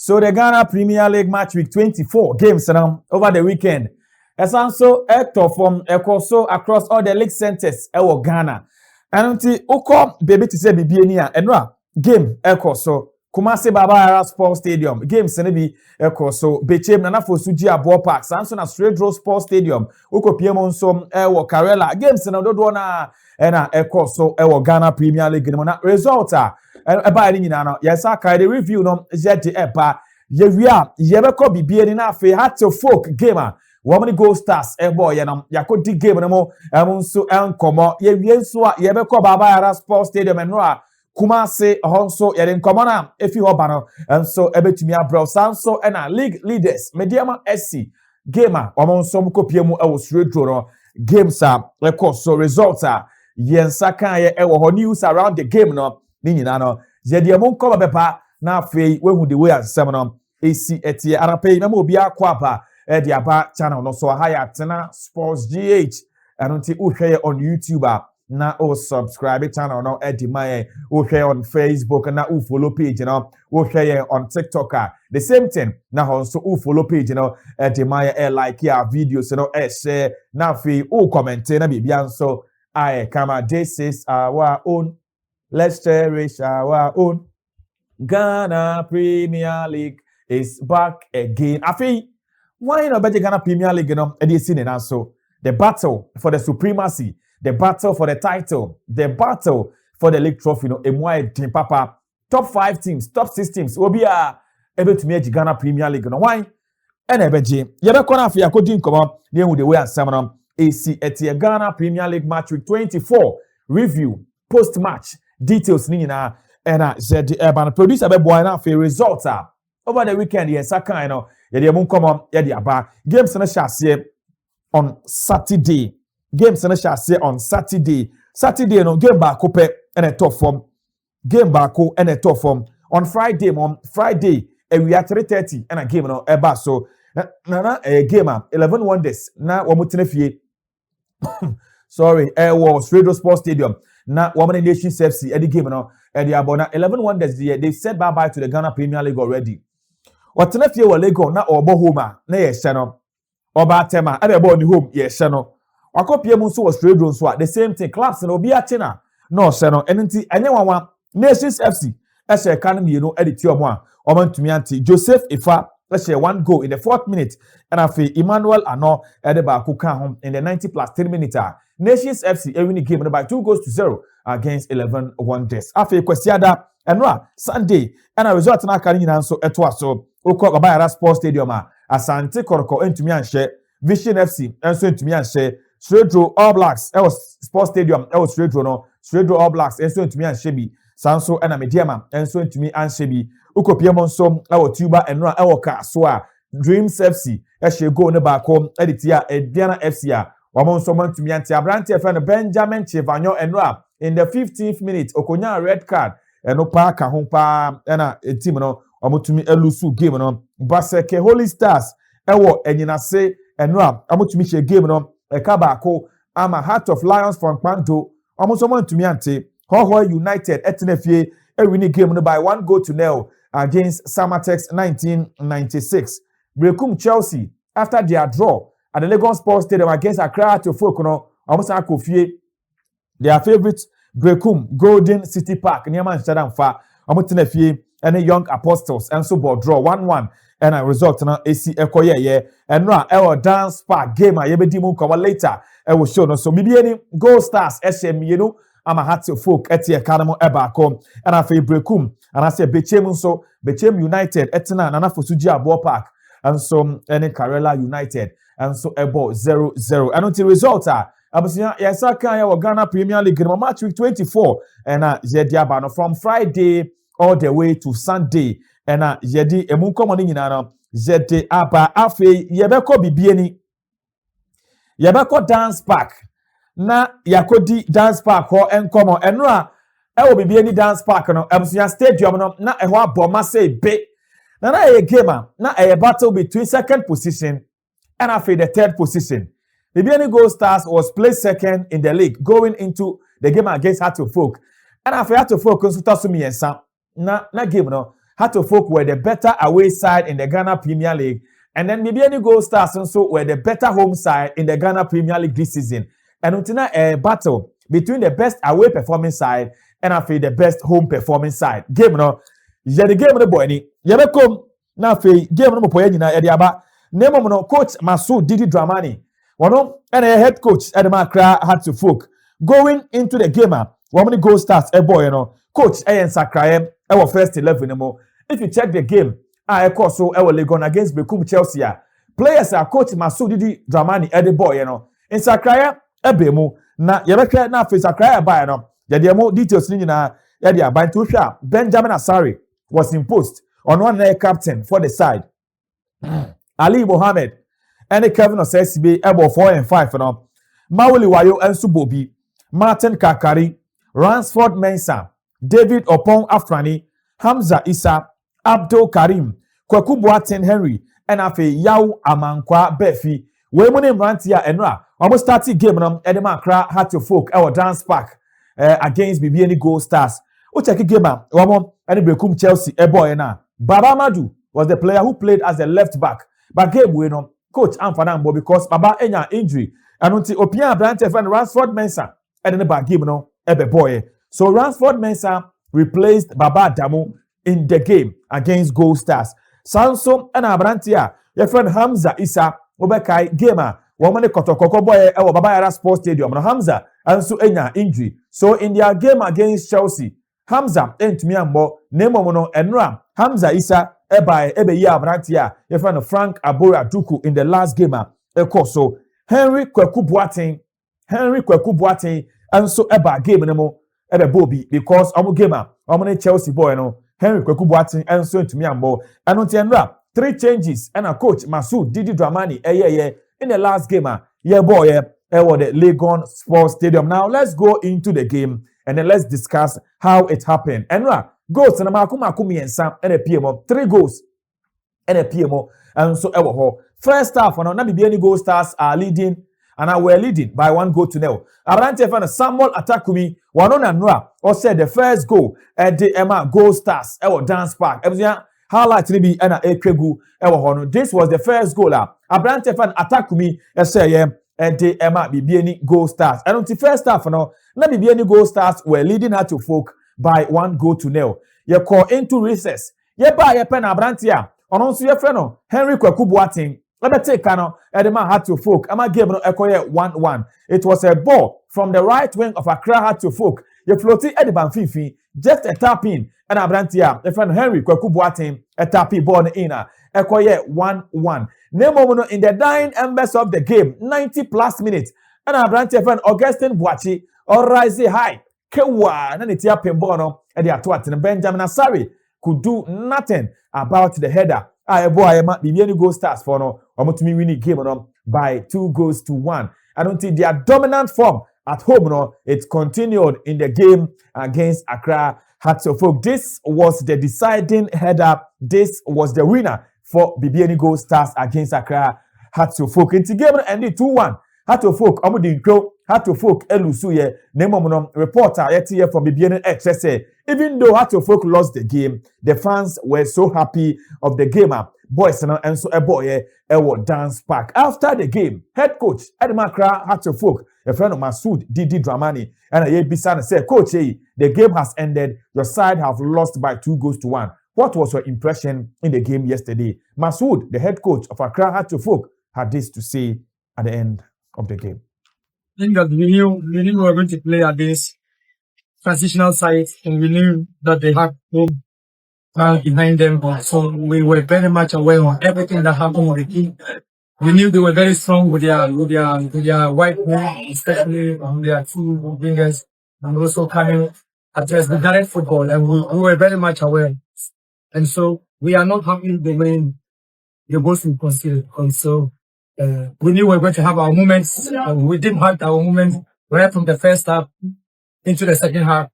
So the Ghana Premier League match week 24 games over the weekend. As also from so across all the league centers Ghana. And until Oko baby to say Bibiania and game so Kumasi Baba Sports Stadium game senebi so Bechem Nana Fosuji Abo Park Samson na Straight Road Sports Stadium Uko Piemon so Karela games na do na so Ghana Premier League na result eba ni nyina no yesa kai the review no yedi eba yewia yebeko bibie na afi hat folk game woman Goldstars boy yakodi game no mo nso enkomo yewie nso a yebeko Baba Sports Stadium enro Kumasi honso yede nkomo na efi ho ba no enso ebetumi abro sanso na league leaders Mediama SC game a nso mkopie mu Straight Road no games a so results a yensa kan ye ho news around the game no ni nyina no yede mo nkoma bepa na afei wehu the way ansem no esi etie arapai na mo obi akwa aba de aba channel no so haya tena sports gh anonti uhwe on YouTube na o subscribe channel no edi my uhwe on Facebook na u follow page no uhwe on TikTok the same thing na also u follow page no edi my like ya videos no share na afei u comment na bibia so kama this is our own. Let's cherish our own. Ghana Premier League is back again. I think why not better Ghana Premier League, so the battle for the supremacy, the battle for the title, the battle for the league trophy, Papa. Top 5 teams, top 6 teams will be able to make Ghana Premier League. Why? And EBG, you're going to have to come up near the way and Samanon AC at Ghana Premier League match week 24 review post match. Details ni na na zed urban producer be boy na for results over the weekend yes akan no ye de mun come ye de aba games na shase on Saturday no game ba ko pe na top form game ba ko na top form on Friday ewia 3:30 na game no eba so na game 11 wonders na wo mutene fie sorry was Radio Sports Stadium na woman Nations FC the game no the abona 11 wonders they said bye bye to the Ghana Premier League already. What na fie wa Lagos na obo home na ye hye no oba tema e be bo ni home ye hye no wakopie mu so was Straight Road so the same thing clubs na obi ache na no hye no enti enye wanwa Nations FC e hye kan mi no edit omo a omantumi anti Joseph Ifa e hye 1 goal in the 4th minute and afi Emmanuel Ano e de ba kuka home in the 90 plus 3 minute. Nations FC winning game by 2-0 against 11 Wonders. After Kwesiada and Sunday and a result na kan nyina so eto aso okọ Baba Sports Stadium Asante Koroko entumi anhye Vision FC enso entumi anhye Straight Road All Blacks was Sports Stadium was Straight Road All Blacks enso entumi anhye bi sanso na Mediama enso entumi anhye bi ukopie mo nso Tuba enra ka so Dreams FC ehye goal ne ba ko editia Ediana FC Wamon someone to me anti Abrante friend Benjamin Chevanyo enra in the 15th minute Okonya red card eno pa ka ho pa na team no omotumi elusu game no Baseke Holy Stars ewo enyinase enra omotumi she game no eka ba ko ama Heart of Lions from Kpanto omosomo ntumi ante Hoho United etenefie ewini game no by 1-0 against Samatex 1996 Brekum Chelsea after their draw at the Lagos Sports Stadium against Accra to Fokono, Amusa Kofie, their favorite Brekum Golden City Park, Niaman Shadam Fa, Amutinefie, and the Young Apostles, and so ball draw 1-1, and a result na AC Ekoye, and Ra our dance park game, I Yebedimu come later, I will show no so maybe Goldstars, SM, I'm a hat to folk at the Academy Ebacom, and I feel Brekum, and I say Bechem so Bechem United, Etna, and Fosuji Abo Park, and so any Karela United. And so about 0-0. And until results yes, I can Ghana Premier League match week 24 and Yediabano from Friday all the way to Sunday. And Yedi Emunkomoni Nano Zete Aba Afe Yebeko Bibieni Yebeko Dance Park. Na Yakodi Dance Park or Encomo Enra will be any dance park no Emsia Stadium no na ewa boma say be. Na a game na a battle between second position and after the 3rd position. The Goldstars was placed 2nd in the league going into the game against Heart of Folk. And after Heart of Folk, Consulta Sumi and Sam, na game no. Hatofok were the better away side in the Ghana Premier League. And then maybe any Goldstars also were the better home side in the Ghana Premier League this season. And until now, a battle between the best away performing side and I feel the best home performing side. Game no, yeah the game no boy ni. Yeah come now feel game no boy ni na ediaba. Name no coach Masoud Didi Dramani. One and a head coach Edema Accra Hatofok going into the game. One many Goldstars a boy coach Ayen Sakraem our first 11 mo. If you check the game. I course so I will Legon against Bekum Chelsea. Players are coach Masoud Didi Dramani Eddie boy, In Sakraya, Ebemu, na Yabeka na face Sakraya by there more details in Yadia by Tusha. Benjamin Asari was imposed on one captain for the side. Ali Mohammed and Kevin Osesibe able 4 and 5 Mawuli Wayo and Subobi, Martin Kakari, Ransford Mensah, David Opon Afrani, Hamza Issa, Abdul Karim, Kwaku Boateng Henry, and afe Yao Amankwa Befi. We money Rantia Enra. Almost started game Edema Accra Hatofok our dance park against BBN Goldstars. Ucheki game one and Bekum Chelsea a boy na. Baba Madu was the player who played as a left back. But game we coach Amfanambo because Baba Enya injury. And until Opia Brante and Ransford Mensah and the back game ebe boy. So Ransford Mensah replaced Baba Damu in the game against Goldstars. Sansom and Abrantia, your friend Hamza Issa, Obekai Gamer, woman kotoko boy, our Baba Yara Sports Stadium, Hamza, and so Enya injury. So in their game against Chelsea, Hamza ain't Miambo, Nemono and Ram, Hamza Issa, Ebe Ya Abrantia, your friend Frank Abora Duku in the last game. So Henry Kwaku Boateng, and so Eba game Nemo, Ebe Bobby, because I'm gamer, I'm Chelsea boy, Henry Kwaku Boateng and so into Miambo. And on Tiendra, 3 changes and a coach Masoud Didi Dramani in the last game. Yeah, boy, the Legon Sports Stadium. Now let's go into the game and then let's discuss how it happened. And goals and Makumi and Sam and a PMO, 3 goals and a PMO. And so first half, and now the Goldstars are leading. And we're leading by 1 goal to 0. Abrante fan Samuel Atakumi, one on and or said the first goal at the Emma Goldstars, our dance park. Highlight to be Anna Ekregu, our honor. This was the first goal. Abrante fan Atakumi, say at the Emma BBN Goldstars. And on the first half, now BBN Goldstars were leading Hatofok by 1 goal to 0. You call into recess. Ye buy a pen Abrantia. On also your friend Henry Kwaku Boateng. Let me take Edema Hatofok. Ama game no ekoye 1-1. It was a ball from the right wing of Accra Hatofok. You floated Ediban Fifi, just a tap in. And Abrantia, the friend Henry Kwaku Boateng, a tap in ball in. Ekoye 1-1. Nemo in the dying embers of the game, 90 plus minutes. And Abrantia friend Augustine Boachi, or rise high. Kewa, and it's your pimbono, and the Atwat and Benjamin Asari could do nothing about the header. I boy, I might be any Goldstars for no, or to me winning game by 2 goals to 1. I don't think their dominant form at home, no, it continued in the game against Accra Hatofok. This was the deciding header. This was the winner for BBN Goldstars against Accra Hatofok. In the game ended 2-1. Hatofok, Amudinko, Hatofok, Elusuye, Nemomonom, reporter, here from BBN HSA. Even though Hatofok lost the game, the fans were so happy of the game. Boys and so a boy, dance park. After the game, head coach Edema Accra Hatofok, a friend of Masoud Didi Dramani, and a Bisan said, Coach, the game has ended. Your side have lost by 2 goals to 1. What was your impression in the game yesterday? Masoud, the head coach of Accra Hatofok, had this to say at the end of the game. I think that we knew we were going to play against transitional sides, and we knew that they had home behind them. So we were very much aware of everything that happened with the team. We knew they were very strong with their white men, especially on their 2 wingers, and also coming address the direct football, and we were very much aware. And so we are not happy the way the goals we conceded. And so we knew we were going to have our moments. We didn't have our moments right from the first half into the second half.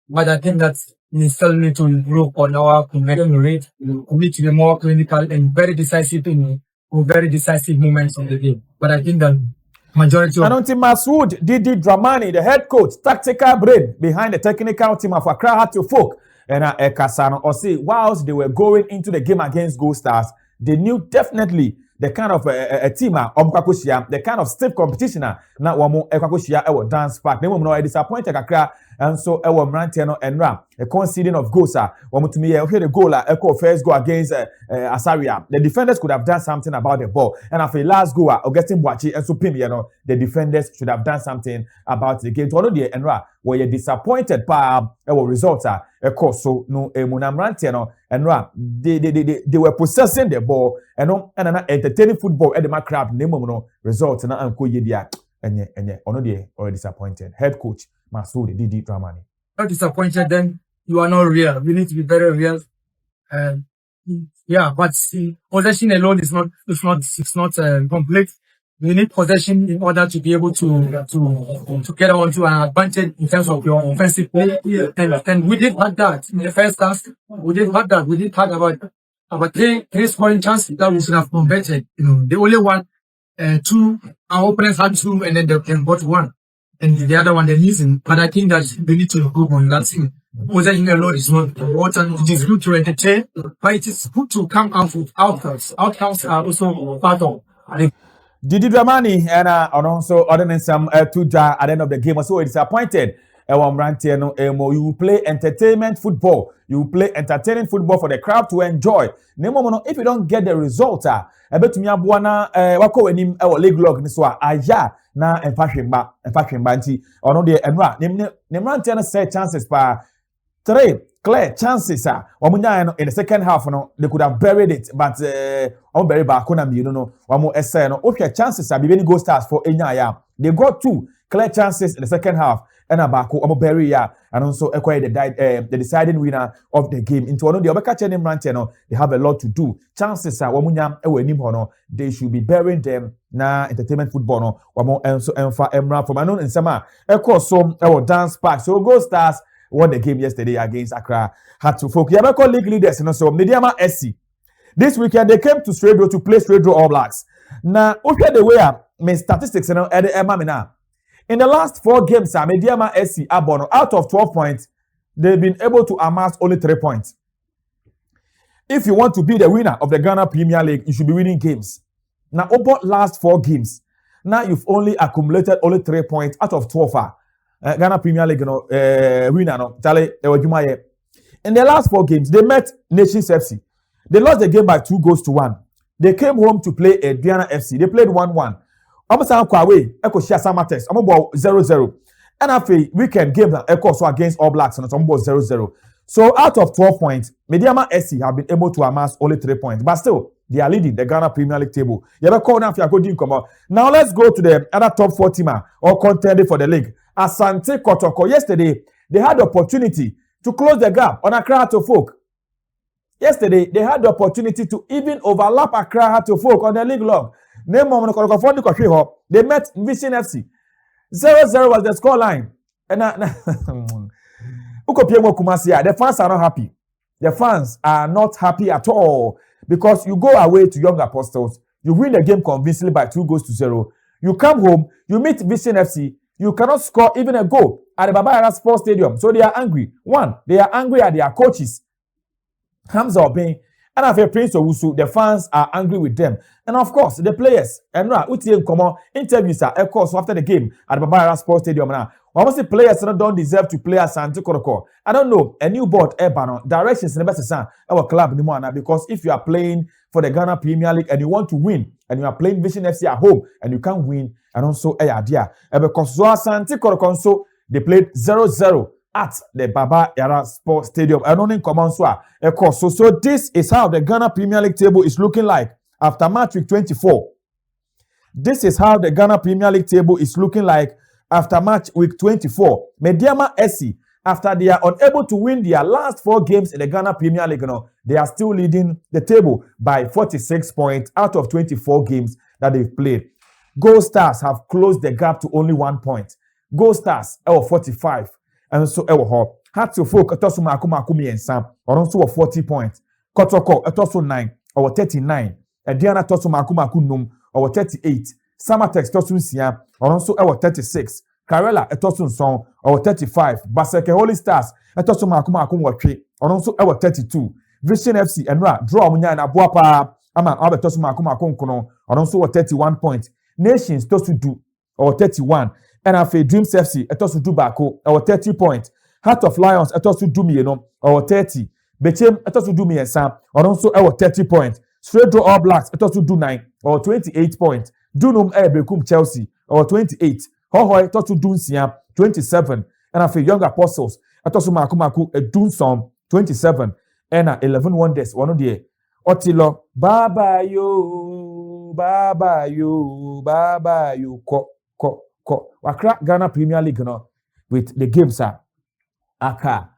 But I think that we still need to improve on our conversion rate. We need to be more clinical and very decisive in very decisive moments of the game. But I think that majority of... And Masoud Didi Dramani, the head coach, tactical brain behind the technical team of Accra Hatofok, and Kasano or say whilst they were going into the game against Goldstars, they knew definitely the kind of a team the kind of stiff competition na wamo ekwakoshia ewo dance park na no disappointed kakra and so ewo mrante no enra a conceding of goals wamo to me the goal first goal against Asaria. The defenders could have done something about the ball, and after last goal Augustine Boachi and so Pim, the defenders should have done something about the game. To know the enra were you disappointed by our results so no munamrante no enra they were possessing the ball and entertaining football at the crowd name no results na anko yedia enye ono dey or disappointed. Head coach Masoud Didi Dramani. Not disappointed, then you are not real. We need to be very real. Yeah, but possession alone is not complete. We need possession in order to be able to get onto an advantage in terms of your offensive play. And we did have that in the first half. We did talk about three scoring chances that we should have converted. The only one, two, our opponents had two, and then they got one, and the other one they're missing. But I think that we need to improve on that thing. Possession alone is not important. It is good to entertain, but it is good to come out with outcomes. Outcomes are also part of. Didi Dramani and also ordering some to at the end of the game. So disappointed. You play entertainment football. You play entertaining football for the crowd to enjoy. If you don't get the result, I bet me abuana wako wenim league log niswa aya na enfashimba nti ono de enra nemrante na set chances pa 3 clear chances in the second half they could have buried it, but bury back on chances be Goldstars for Enyaya. They got 2 clear chances in the second half and Abako bury and also acquire the deciding winner of the game. Into one of the other they have a lot to do. Chances they should be burying them na entertainment football and so emra from anon in summer so dance park. So Goldstars won the game yesterday against Accra. Had to focus. Yabako league leaders and so Mediama SC. This weekend they came to Straight Road to play Straight Road All Blacks. Now, okay, the way my statistics at the Emamina. In the last 4 games, Mediama SC Abono out of 12 points, they've been able to amass only 3 points. If you want to be the winner of the Ghana Premier League, you should be winning games. Now, over last 4 games, now you've only accumulated only 3 points out of 12. Ghana Premier League winner no Tale in the last 4 games they met Nations FC. They lost the game by 2-1. They came home to play Diana FC. They played 1-1. Omosan kwa away share Samatex 0-0. And after weekend game so against All Blacks and 0-0. So out of 12 points, Mediama SC have been able to amass only 3 points, but still they are leading the Ghana Premier League table. Now let's go to the other top 4 teamer or contender for the league. Asante Kotoko. Yesterday, they had the opportunity to close the gap on Accra to Folk. Yesterday, they had the opportunity to even overlap Accra to Folk on the league log. They met Vision FC. 0-0 was the score line. And the fans are not happy. The fans are not happy at all because you go away to Young Apostles, you win the game convincingly by 2-0. You come home, you meet Vision FC, you cannot score even a goal at the Baba Yara Sports Stadium. So they are angry. One, they are angry at their coaches, Hamza Obeng, and after Prince Owusu, the fans are angry with them. And of course, the players, and interviews are, of course, after the game at the Baba Yara Sports Stadium now. Almost the players don't deserve to play at Asante Kotoko. I don't know, a new board, directions in the best our club anymore now, because if you are playing for the Ghana Premier League and you want to win, and you are playing Vision FC at home and you can't win, and also idea. Because Asante Kotoko, they played 0-0 at the Baba Yara Sports Stadium. I don't think so this is how the Ghana Premier League table is looking like after match week 24. This is how the Ghana Premier League table is looking like after match week 24. Mediama SC, after they are unable to win their last 4 games in the Ghana Premier League, they are still leading the table by 46 points out of 24 games that they've played. Goldstars have closed the gap to only 1 point. Goldstars 45. And so had to folk Etosu Makumi and Sam or also 40 points. Kotoko Etosu 9 or 39. And Diana Tosu Makumakunum or 38. Samatex Tosun Siam or also 36. Karela etosun song or 35. Baseke Holy Stars etosun makum watwe. Ononso ewo 32. Vision FC enra draw munya na boapa ama abetosun makum kono. Ononso 31 points. Nations tosu do or 31. And afe Dreams FC etosu do bako or 30 points. Heart of Lions etosu do me or 30. Bechem etosu do me ensa ononso ewo 30 points. Straight Draw All Blacks etosu do 9 or 28 points. Dunum Bekum Chelsea or 28. Hohoi etosu do nsia 27. And afe Young Apostles etosu maku Dunsom 27. And 11 Wonders one of the Otilo Baba yo ko Wakra Ghana Premier League no with the games aka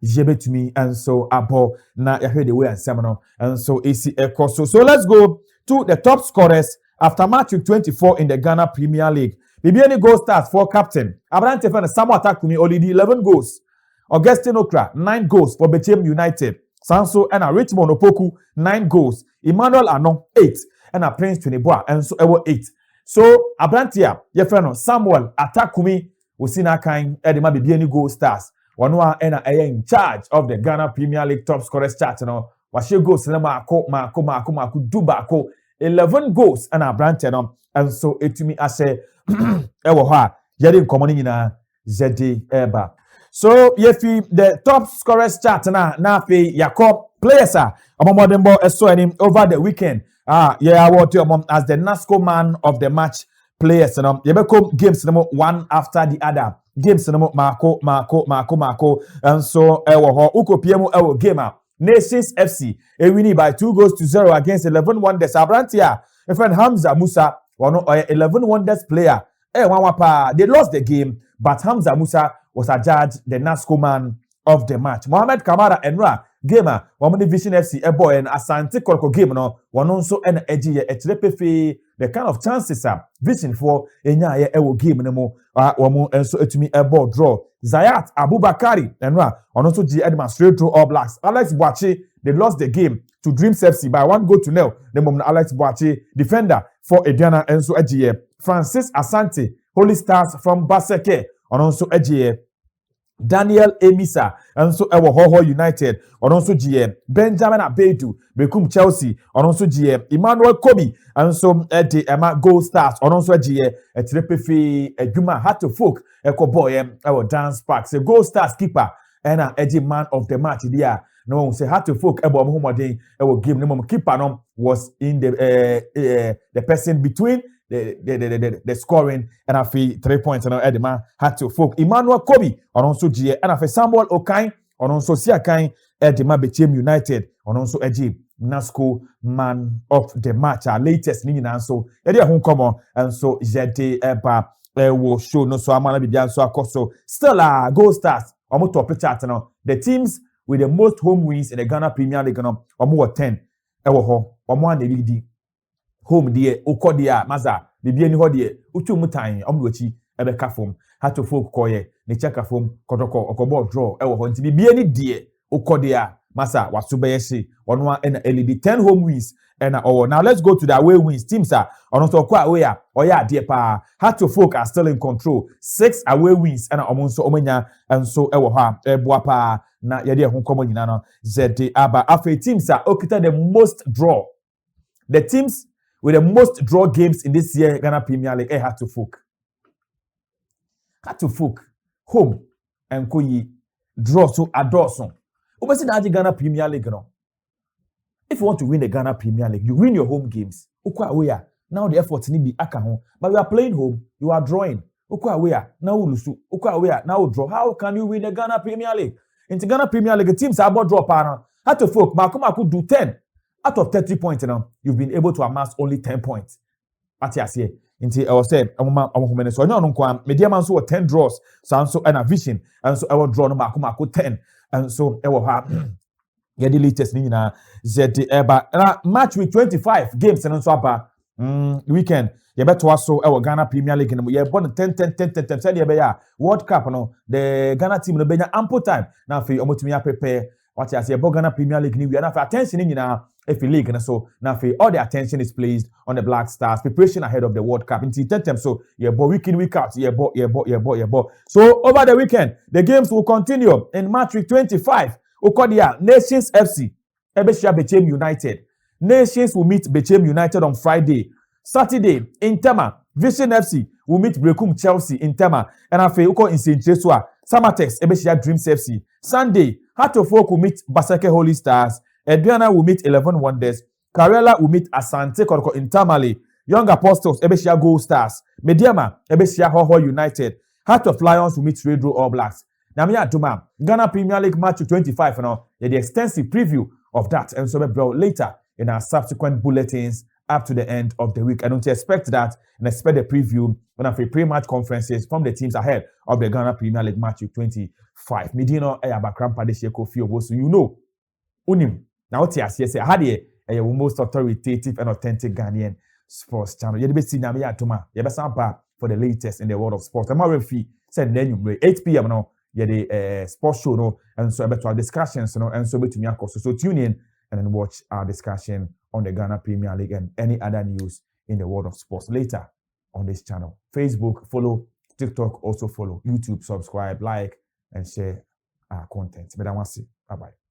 jebetumi and so abo na ya the way and seminar and so AC Echo. So let's go to the top scorers after match week 24 in the Ghana Premier League. Bibiani Goldstars for captain. Abrante fan Samuel Atakumi only 11 goals. Augustine Okra 9 goals for Bechem United. Sanso and a Richmond Opoku 9 goals. Emmanuel Anon 8 and a Prince Tuniboa and so ever 8. So Abrantia yefreno Samuel Atakumi usina kind edema Bibiani Goldstars. Wanua ena in charge of the Ghana Premier League top scorers chart no. Washe goals na mako dubako 11 goals and Abrantia no and so etumi ase ewo ha yedi nkomoni nyina zedi eba. So yefi the top scorers chart na fe yakop players amomodembo eso enim over the weekend yeah what as the NASCO man of the match players yebeko games one after the other games mako and so ewo ho ukopiemu ewo game Nations FC winning by 2-0 against 11 Wonders. Abrantia my friend Hamza Musa one 11 Wonders player they lost the game but Hamza Musa was adjudged the NASCO man of the match. Mohamed Kamara Enra gamer Women Vision FC boy and Asante Koroko game no one also an edgy etrepefe the kind of chances vision for enya ewo game no mo and so etumi ball draw. Zayat Abubakari Enra on also G Edman Straight Draw All Blacks. Alex Boache they lost the game to Dreams FC by 1-0. The moment Alex Boache defender for Ediana and so edgy Francis Asante Holy Stars from Baseke on also edgy Daniel Emisa and so ewo Hoho United on also GM Benjamin Abedu Bekum Chelsea on also GM Emmanuel Kobe and so Emma Goldstars on also GM Trepefi Juma Hatofok Eko boy ewo Dance Park say Goldstars keeper and a man of the match there no say Hatofok ebo Muhammadin ewo game no keeper no was in the person between the scoring and I feel 3 points and Edema had to folk Emmanuel Kobe on also GA and I feel Samuel Okai on also Siakai Edema Bechem United on also Eji NASCO man of the match our latest nina so Eddie home come on and so Zete Eba will show no so amana bibian so akoso still Goldstars omo top chart no the teams with the most home wins in the Ghana Premier League no omo 10 ewo ho omo an lead home die okodia maza bibia ni ho die utumutan omlochi ebeka fom hato folk koye ne cheka fom kotoko okobo draw ewo ho nti bibia ni die okodia masa wasubeyesi onwa na LED 10 home wins na now let's go to the away wins teams on so kwa away oya die pa hato folk are still in control 6 away wins na omonso omanya and so ewo ha eboa pa na yede ho komo nyina no zede aba afa teams okita the most draw the teams with the most draw games in this year Ghana Premier League had to folk home and koyi draw so adorson obesi na Ghana Premier League no if you want to win the Ghana Premier League you win your home games ukwa away now the effort ni bi aka ho but we are playing home you are drawing ukwa away now lusu ukwa away now draw how can you win the Ghana Premier League in the Ghana Premier League teams about draw pa had to folk makoma do 10 out of 30 points now, you've been able to amass only 10 points. Atiasie. Inti I was saying, so no kwa media man so 10 draws, so and a vision, and so I will draw no makuma 10, and so I will have the latest nina zeti eba match with 25 games and so apa weekend. You better also our Ghana Premier League and we are born 10 World Cup no the Ghana team no be ample time now for you to prepare what I say about Ghana Premier League ni we na for attention ni na if you league and so now all the attention is placed on the Black Stars preparation ahead of the World Cup. In them so week in week out So over the weekend the games will continue in match week 25. Okodia Nations FC Ebeshia Bechem United. Nations will meet Bechem United on Friday. Saturday Intema Vision FC will meet Brekum Chelsea Intema and afe uko in St. Jesua Samatex Ebeshia Dreams FC. Sunday Heart of Oak will meet Baseke Holy Stars. Edriana will meet 11 Wonders. Karela will meet Asante Kotoko in Tamale. Young Apostles, Ebeshia Goldstars. Mediama, Ebeshia Hoho United. Heart of Lions will meet Redro All Blacks. Namia Duma, Ghana Premier League match 25 now. The extensive preview of that and so bro later in our subsequent bulletins up to the end of the week. I don't expect that and expect the preview when I pre-match conferences from the teams ahead of the Ghana Premier League match 25. Medino Ayabakrampa de Sheko Fiobo, so you know. Unim. Now what you say had a most authoritative and authentic Ghanaian sports channel. You be see na me atoma. You be sampa for the latest in the world of sports. I'm already free. Said then 8 p.m. now. You the sports show no, and so about our discussions no, and so between your so tune in and then watch our discussion on the Ghana Premier League and any other news in the world of sports later on this channel. Facebook, follow, TikTok, also follow, YouTube, subscribe, like, and share our content. But I want to see. Bye bye.